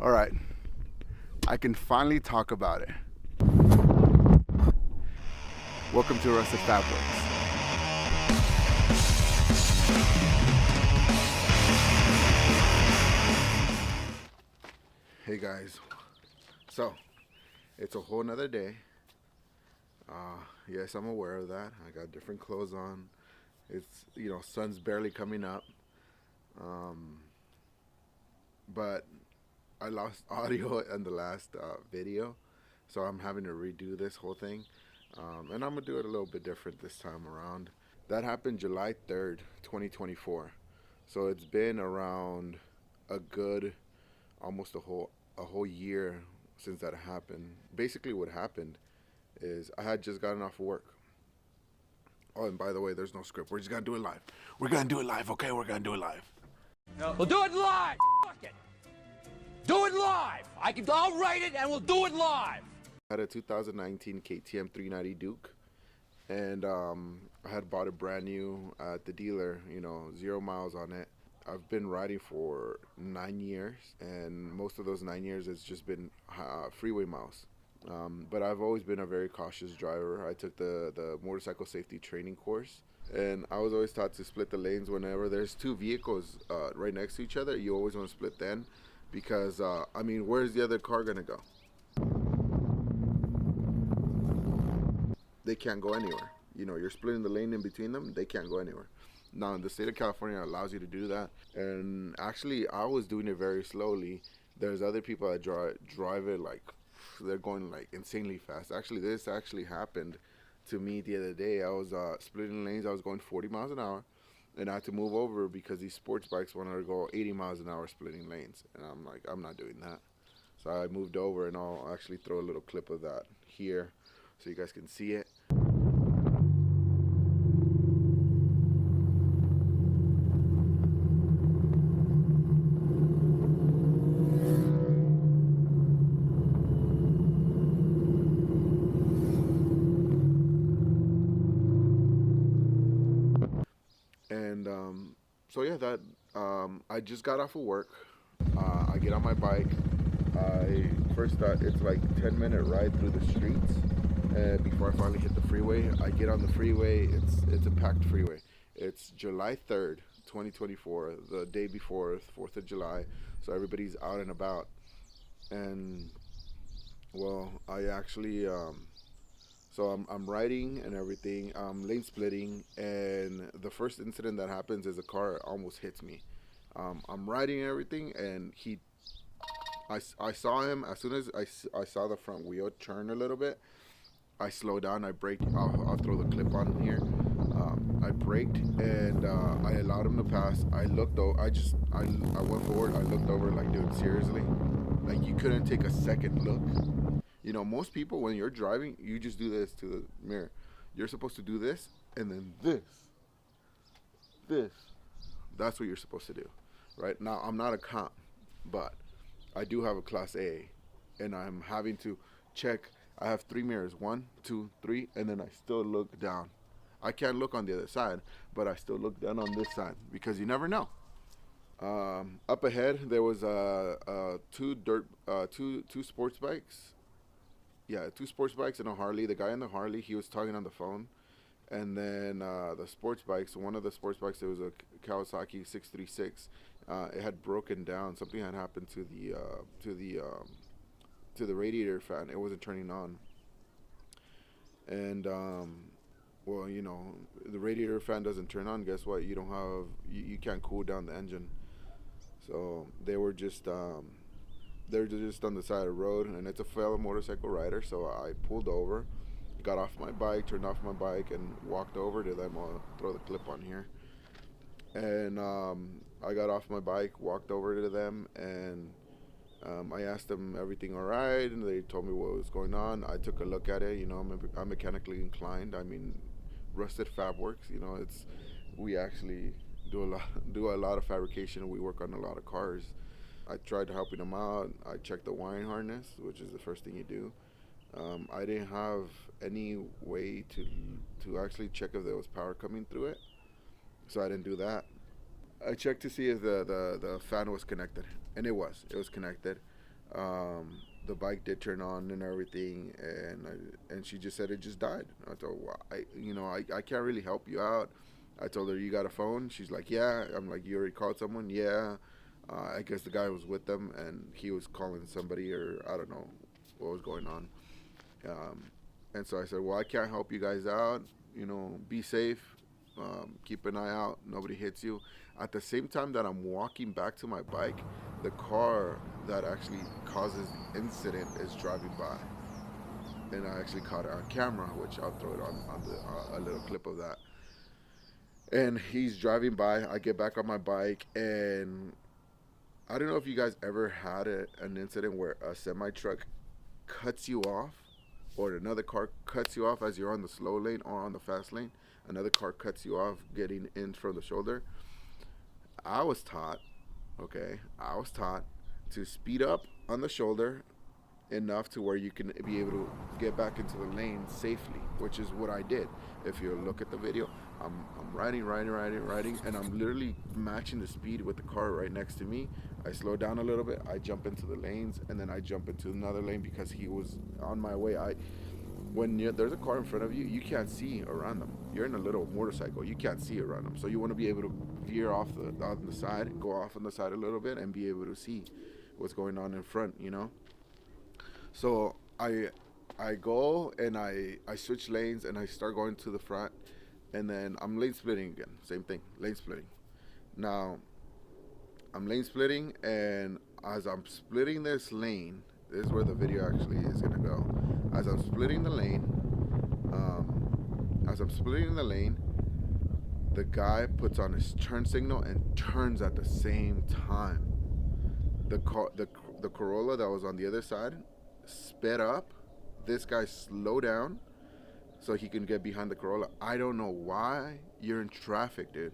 All right, I can finally talk about it. Welcome to Rusted Fabrics. Hey guys, so it's a whole nother day. Yes, I'm aware of that. I got different clothes on. It's, sun's barely coming up. Um, but I lost audio in the last video, so I'm having to redo this whole thing. And I'm gonna do it a little bit different this time around. That happened July 3rd, 2024. So it's been around a good almost a whole year since that happened. Basically what happened is I had just gotten off of work. Oh, and by the way, there's no script. We're just gonna do it live. We're gonna do it live, okay? We're gonna do it live. We'll do it live. Fuck it. Do it live. I'll write it and we'll do it live. I had a 2019 KTM 390 Duke, and I had bought it brand new at the dealer. 0 miles on it. I've been riding for 9 years, and most of those 9 years it's just been freeway miles. But I've always been a very cautious driver. I took the motorcycle safety training course, and I was always taught to split the lanes whenever there's two vehicles right next to each other. You always want to split then, because where's the other car gonna go? They can't go anywhere. You're splitting the lane in between them. They can't go anywhere. Now, the state of California allows you to do that, and actually, I was doing it very slowly. There's other people that drive it like they're going like insanely fast. Actually, this actually happened to me the other day. I was splitting lanes. I was going 40 miles an hour, and I had to move over because these sports bikes wanted to go 80 miles an hour splitting lanes, and I'm like, I'm not doing that. So I moved over, and I'll actually throw a little clip of that here so you guys can see it. And so yeah, that I just got off of work. I get on my bike. I first thought it's like 10-minute ride through the streets, and before I finally hit the freeway, I get on the freeway. It's a packed freeway. It's July 3rd, 2024, the day before 4th of July, so everybody's out and about. And well, I actually so I'm riding and everything. I'm lane splitting, and the first incident that happens is a car almost hits me. I'm riding and everything, and I saw him as soon as I saw the front wheel turn a little bit. I slowed down. I braked. I'll throw the clip on here. I braked, and I allowed him to pass. I looked over. I went forward. I looked over like, dude, seriously? Like, you couldn't take a second look? Most people, when you're driving, you just do this to the mirror. You're supposed to do this, and then this. That's what you're supposed to do, right? Now, I'm not a cop, but I do have a Class A, and I'm having to check. I have 3 mirrors, 1, 2, 3, and then I still look down. I can't look on the other side, but I still look down on this side, because you never know. Up ahead, there was two sports bikes. Yeah, 2 sports bikes and a Harley. The guy on the Harley, he was talking on the phone. And then the sports bikes, one of the sports bikes, it was a Kawasaki 636. It had broken down. Something had happened to the radiator fan. It wasn't turning on. And the radiator fan doesn't turn on. Guess what? You can't cool down the engine. So they're just on the side of the road, and it's a fellow motorcycle rider. So I pulled over, got off my bike, turned off my bike, and walked over to them. I'll throw the clip on here. And I got off my bike, walked over to them, and I asked them everything all right, and they told me what was going on. I took a look at it. I'm mechanically inclined. Rusted Fab Works. We actually do a lot of fabrication. We work on a lot of cars. I tried helping them out. I checked the wiring harness, which is the first thing you do. I didn't have any way to actually check if there was power coming through it, so I didn't do that. I checked to see if the fan was connected, and it was connected. The bike did turn on and everything, and she just said it just died. I told her, well, I can't really help you out. I told her, you got a phone? She's like, yeah. I'm like, you already called someone? Yeah. I guess the guy was with them and he was calling somebody, or I don't know what was going on. Um, and so I said, well, I can't help you guys out. Be safe. Keep an eye out. Nobody hits you. At the same time that I'm walking back to my bike, the car that actually causes the incident is driving by. And I actually caught it on camera, which I'll throw it on a little clip of that. And he's driving by. I get back on my bike, and I don't know if you guys ever had an incident where a semi truck cuts you off, or another car cuts you off as you're on the slow lane or on the fast lane. Another car cuts you off getting in from the shoulder. I was taught, okay, I was taught to speed up on the shoulder enough to where you can be able to get back into the lane safely, which is what I did. If you look at the video, I'm riding, and I'm literally matching the speed with the car right next to me. I slow down a little bit, I jump into the lanes, and then I jump into another lane because he was on my way. There's a car in front of you, you can't see around them. You're in a little motorcycle, you can't see around them. So you want to be able to veer off on the side, go off on the side a little bit, and be able to see what's going on in front. So I go and I switch lanes and I start going to the front, and then I'm lane splitting again. Same thing, lane splitting. Now I'm lane splitting, and as I'm splitting this lane, this is where the video actually is gonna go. As I'm splitting the lane, the guy puts on his turn signal and turns at the same time. The Corolla that was on the other side sped up. This guy slowed down so he can get behind the Corolla. I don't know why. You're in traffic, dude.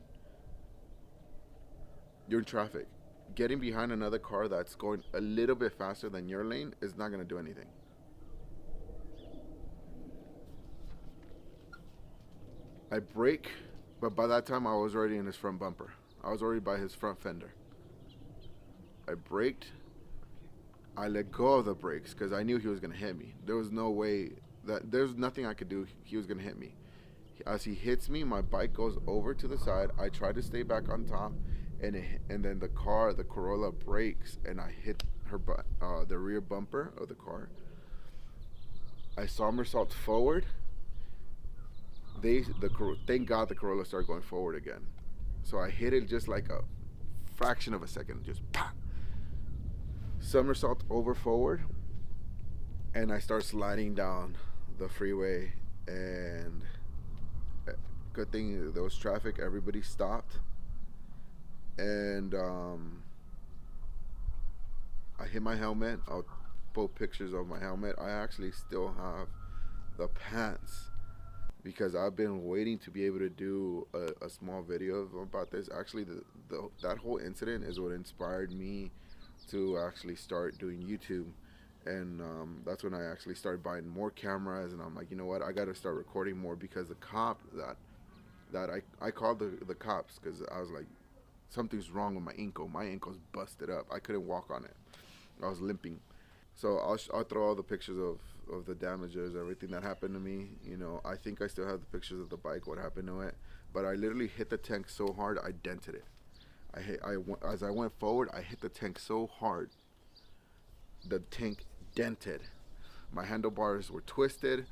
You're in traffic. Getting behind another car that's going a little bit faster than your lane is not going to do anything. I brake, but by that time I was already in his front bumper. I was already by his front fender. I braked. I let go of the brakes because I knew he was going to hit me. There was no way there's nothing I could do. He was going to hit me. As he hits me, my bike goes over to the side. I try to stay back on top, and then the Corolla brakes, and I hit the rear bumper of the car. I somersault forward. Thank God the Corolla started going forward again. So I hit it just like a fraction of a second, just pop. Somersault over forward, and I start sliding down the freeway. And good thing there was traffic, everybody stopped, and I hit my helmet. I'll post pictures of my helmet. I actually still have the pants because I've been waiting to be able to do a small video about this. Actually, that whole incident is what inspired me to actually start doing YouTube. And that's when I actually started buying more cameras, and I'm like, you know what, I got to start recording more, because the cop that I called the cops because I was like, something's wrong with my ankle. My ankle's busted up. I couldn't walk on it. I was limping. So I'll throw all the pictures of the damages, everything that happened to me. I think I still have the pictures of the bike, what happened to it. But I literally hit the tank so hard, I dented it. As I went forward, I hit the tank so hard, the tank dented. My handlebars were twisted.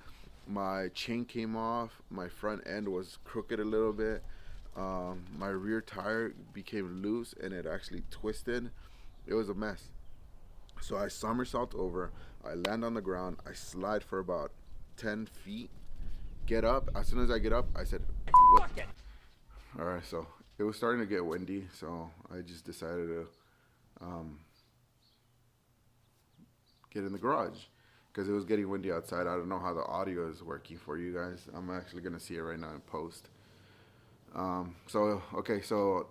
My chain came off. My front end was crooked a little bit. My rear tire became loose and it actually twisted. It was a mess. So I somersault over. I land on the ground. I slide for about 10 feet. Get up. As soon as I get up, I said, what? All right, so it was starting to get windy, so I just decided to get in the garage because it was getting windy outside. I don't know how the audio is working for you guys. I'm actually going to see it right now in post. So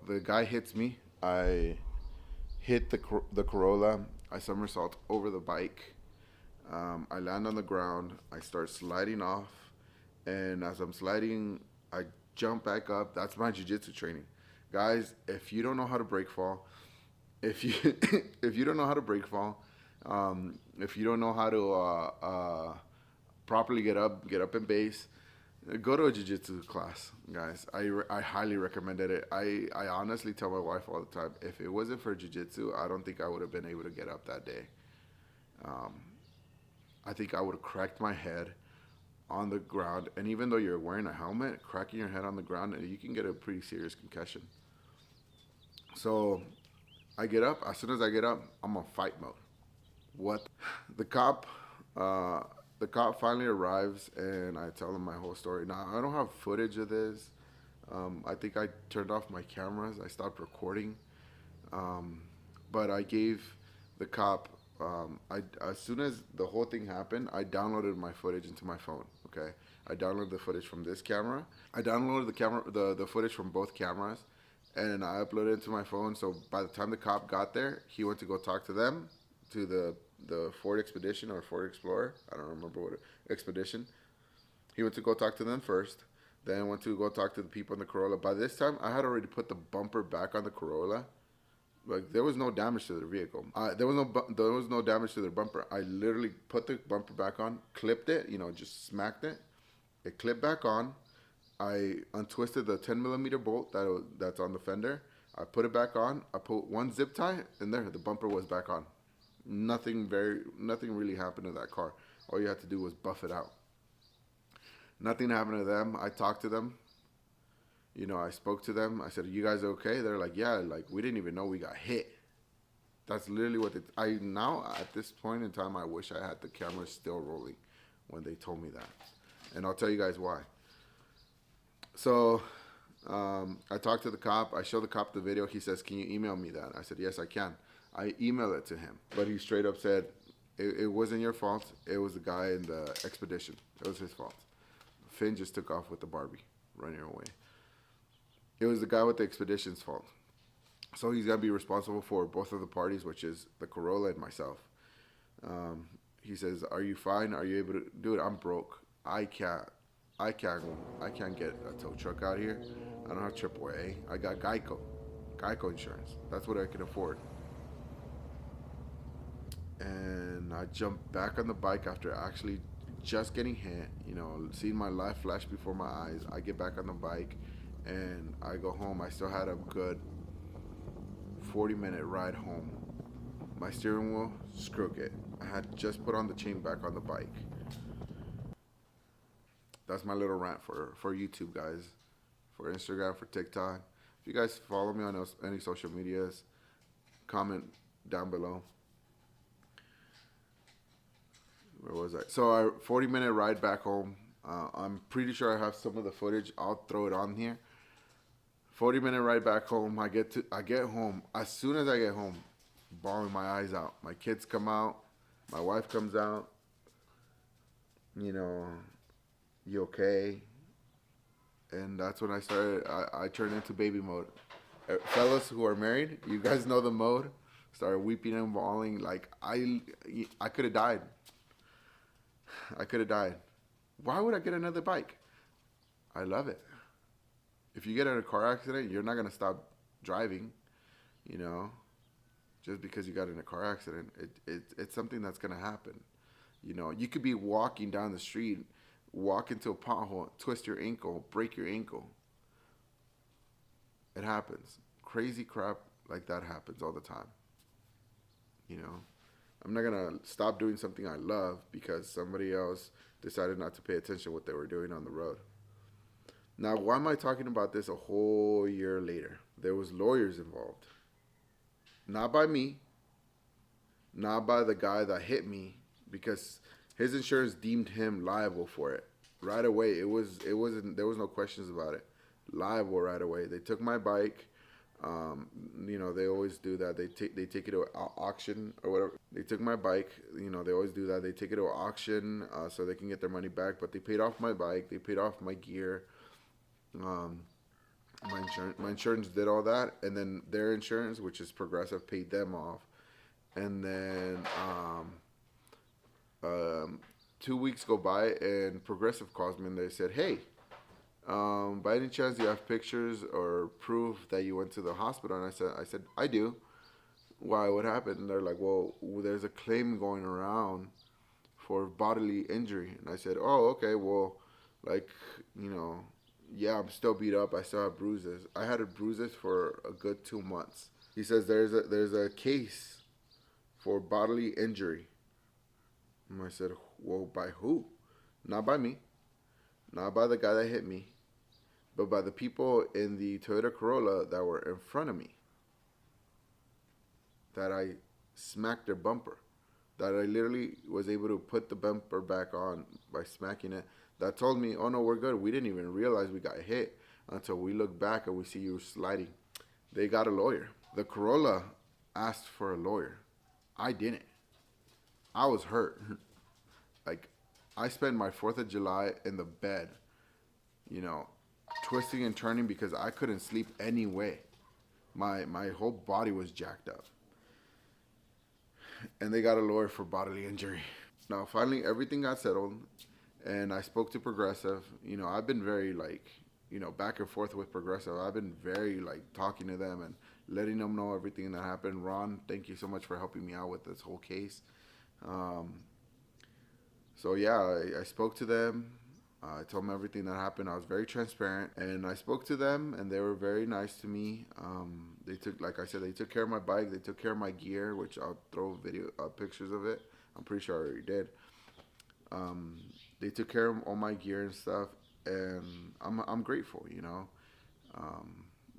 the guy hits me. I hit the Corolla. I somersault over the bike. I land on the ground. I start sliding off. And as I'm sliding, I jump back up. That's my jiu-jitsu training. Guys, if you don't know how to break fall, if you don't know how to break fall, If you don't know how to properly get up in base, go to a jiu-jitsu class, guys. I highly recommended it. I honestly tell my wife all the time, if it wasn't for jiu-jitsu, I don't think I would have been able to get up that day. I think I would have cracked my head on the ground. And even though you're wearing a helmet, cracking your head on the ground, you can get a pretty serious concussion. So I get up. As soon as I get up, I'm on fight mode. What? The cop, uh, the cop finally arrives, and I tell him my whole story. Now I don't have footage of this. I think I turned off my cameras. I stopped recording. Um, but I gave the cop. As soon as the whole thing happened, I downloaded my footage into my phone. Okay, I downloaded the footage from this camera. I downloaded the footage from both cameras, and I uploaded it to my phone. So by the time the cop got there, he went to go talk to them, to the Ford Expedition or Ford Explorer. I don't remember what Expedition. He went to go talk to them first. Then went to go talk to the people in the Corolla. By this time, I had already put the bumper back on the Corolla. Like there was no damage to the vehicle. There was no damage to the bumper. I literally put the bumper back on, clipped it, just smacked it. It clipped back on. I untwisted the 10 millimeter bolt that's on the fender. I put it back on. I put one zip tie, and there the bumper was back on. Nothing really happened to that car. All you had to do was buff it out. Nothing happened to them. I talked to them. I spoke to them. I said, "Are you guys okay?" They're like, "Yeah, like we didn't even know we got hit." That's literally what I now at this point in time, I wish I had the camera still rolling when they told me that. And I'll tell you guys why. So I talked to the cop. I showed the cop the video. He says, "Can you email me that?" I said, "Yes, I can." I emailed it to him. But he straight up said, it wasn't your fault. It was the guy in the Expedition. It was his fault. Finn just took off with the Barbie, running away. It was the guy with the Expedition's fault. So he's got to be responsible for both of the parties, which is the Corolla and myself. He says, "Are you fine? Are you able to do it? I'm broke. I can't get a tow truck out here. I don't have AAA. I got Geico insurance. That's what I can afford." And I jumped back on the bike after actually just getting hit, seeing my life flash before my eyes. I get back on the bike and I go home. I still had a good 40-minute ride home. My steering wheel, screw it. I had just put on the chain back on the bike. That's my little rant for YouTube, guys, for Instagram, for TikTok. If you guys follow me on any social medias, comment down below. Where was I? So a 40-minute ride back home. I'm pretty sure I have some of the footage. I'll throw it on here. 40-minute ride back home. I get home. As soon as I get home, bawling my eyes out. My kids come out. My wife comes out. You okay? And that's when I started. I turned into baby mode. Fellas who are married, you guys know the mode. Started weeping and bawling. Like I could have died. I could have died. Why would I get another bike? I love it. If you get in a car accident, you're not going to stop driving, just because you got in a car accident. It's something that's going to happen. You could be walking down the street, walk into a pothole, twist your ankle, break your ankle. It happens. Crazy crap like that happens all the time. I'm not going to stop doing something I love because somebody else decided not to pay attention to what they were doing on the road. Now, why am I talking about this a whole year later? There was lawyers involved. Not by me. Not by the guy that hit me, because his insurance deemed him liable for it. Right away, there was no questions about it. Liable right away. They took my bike. They always do that. They take it to auction or whatever. They took my bike. They always do that. They take it to auction so they can get their money back. But they paid off my bike. They paid off my gear. My insurance did all that, and then their insurance, which is Progressive, paid them off. And then 2 weeks go by, and Progressive calls me and they said, "Hey, by any chance do you have pictures or proof that you went to the hospital?" And I said, I do. why, what happened? And they're like, well, there's a claim going around for bodily injury. And I said, oh, okay, well, like, you know, yeah, I'm still beat up. I still have bruises. I had bruises for a good 2 months. He says there's a case for bodily injury. And I said, well, by who? Not by me, not by the guy that hit me, but by the people in the Toyota Corolla that were in front of me, that I smacked their bumper, that I literally was able to put the bumper back on by smacking it. That told me, oh no, we're good. We didn't even realize we got hit until we look back and we see you sliding. They got a lawyer. The Corolla asked for a lawyer. I didn't. I was hurt. Like, I spent my 4th of July in the bed, you know, twisting and turning because I couldn't sleep anyway. My whole body was jacked up. And they got a lawyer for bodily injury. Now, finally, everything got settled, and I spoke to Progressive. You know, I've been very, like, you know, back and forth with Progressive. I've been very, like, talking to them and letting them know everything that happened. Ron, thank you so much for helping me out with this whole case. So, yeah, I spoke to them. I told them everything that happened. I was very transparent, and I spoke to them, and they were very nice to me. They took, like I said, they took care of my bike. They took care of my gear, which I'll throw pictures of it. I'm pretty sure I already did. They took care of all my gear and stuff, and I'm grateful, you know.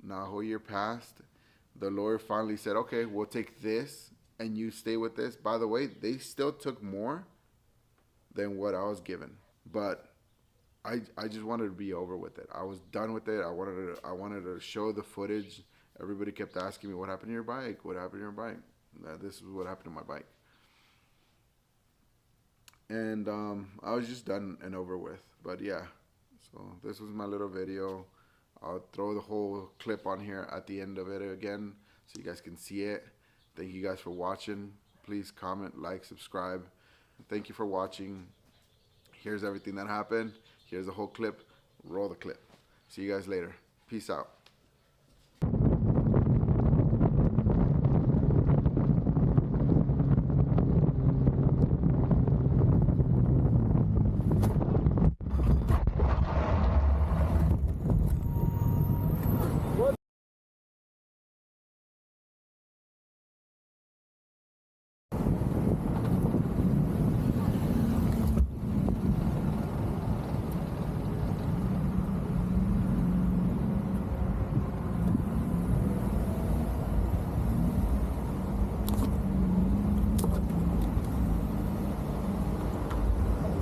Now a whole year passed. The lawyer finally said, okay, we'll take this, and you stay with this. By the way, they still took more than what I was given, but I just wanted to be over with it. I was done with it. I wanted to show the footage. Everybody kept asking me, what happened to your bike? What happened to your bike? This is what happened to my bike. And I was just done and over with. But yeah, so this was my little video. I'll throw the whole clip on here at the end of it again so you guys can see it. Thank you guys for watching. Please comment, like, subscribe. Thank you for watching. Here's everything that happened. Here's the whole clip. Roll the clip. See you guys later. Peace out.